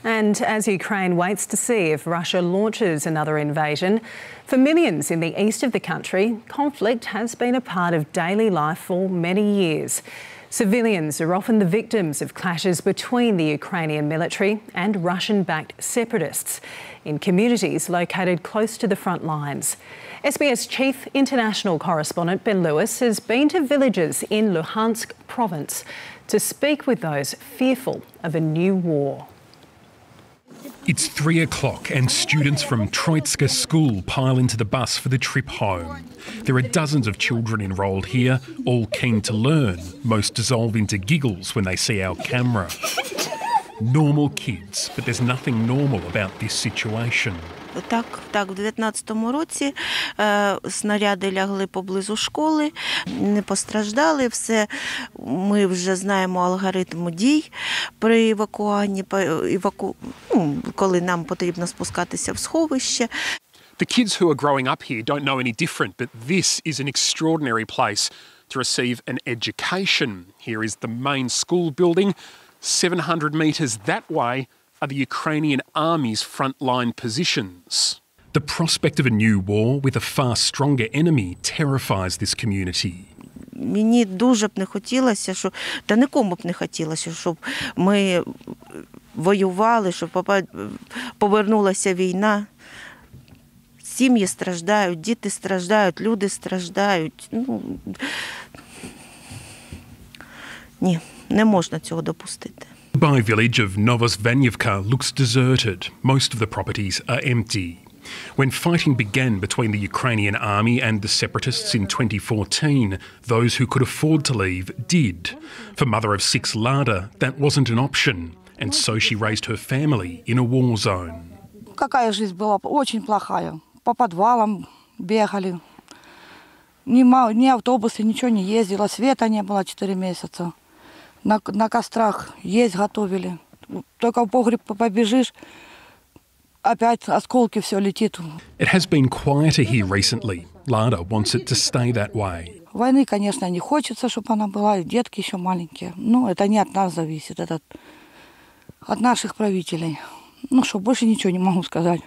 And as Ukraine waits to see if Russia launches another invasion, for millions in the east of the country, conflict has been a part of daily life for many years. Civilians are often the victims of clashes between the Ukrainian military and Russian-backed separatists in communities located close to the front lines. SBS Chief International Correspondent Ben Lewis has been to villages in Luhansk province to speak with those fearful of a new war. It's 3 o'clock and students from Troitska school pile into the bus for the trip home. There are dozens of children enrolled here, all keen to learn. Most dissolve into giggles when they see our camera. Normal kids, but there's nothing normal about this situation. Так, в 19-му році снаряди лягли поблизу школи, не постраждали, все, ми вже знаємо алгоритм дій при евакуації, коли нам потрібно спускатися в сховище. The kids who are growing up here don't know any different, but this is an extraordinary place to receive an education. Here is the main school building. 700 metres that way are the Ukrainian army's frontline positions. The prospect of a new war with a far stronger enemy terrifies this community. Мені дуже б не хотілося, та нікому б не хотілося, щоб ми воювали, щоб повернулася війна. Сім'ї страждають, діти страждають, люди страждають. Ні, не можна цього допустити. The nearby village of Novosvanyivka looks deserted. Most of the properties are empty. When fighting began between the Ukrainian army and the separatists in 2014, those who could afford to leave did. For mother of 6 Lada, that wasn't an option, and so she raised her family in a war zone. Какая жизнь была очень плохая. По подвалам бегали. Ни автобусы, ничего не ездило, света не было 4 месяца. На кострах есть готовили. Только в погреб побежишь, опять осколки, все летит. It has been quieter here recently. Lada wants it to stay that way. Войны, конечно, не хочется, чтобы она была, и детки еще маленькие. Но это не от нас зависит, это от наших правителей. Что, больше ничего не могу сказать.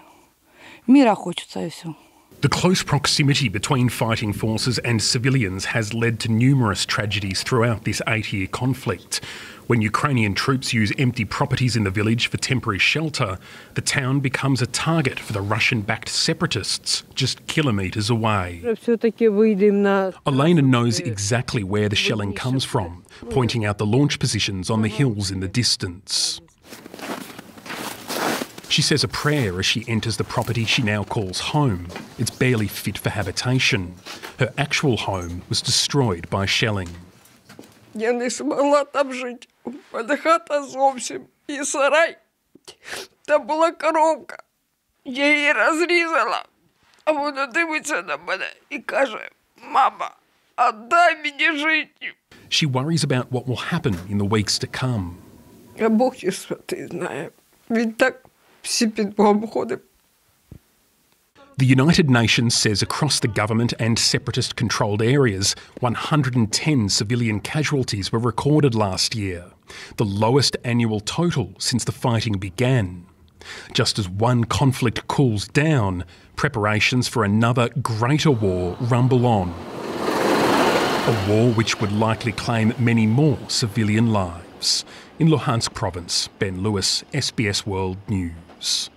Мира хочется, и все. The close proximity between fighting forces and civilians has led to numerous tragedies throughout this 8-year conflict. When Ukrainian troops use empty properties in the village for temporary shelter, the town becomes a target for the Russian-backed separatists just kilometres away. Elena knows exactly where the shelling comes from, pointing out the launch positions on the hills in the distance. She says a prayer as she enters the property she now calls home. It's barely fit for habitation. Her actual home was destroyed by shelling. Я не змогла там жити. У мене хата зовсім і сарай. Там була коровка. Я її розрізала. А вона дивиться на мене і каже: "Мама, отдай мені жити." She worries about what will happen in the weeks to come. А Бог і святий знає. Він так всі під Богом ходить. The United Nations says across the government and separatist-controlled areas, 110 civilian casualties were recorded last year, the lowest annual total since the fighting began. Just as one conflict cools down, preparations for another greater war rumble on. A war which would likely claim many more civilian lives. In Luhansk province, Ben Lewis, SBS World News.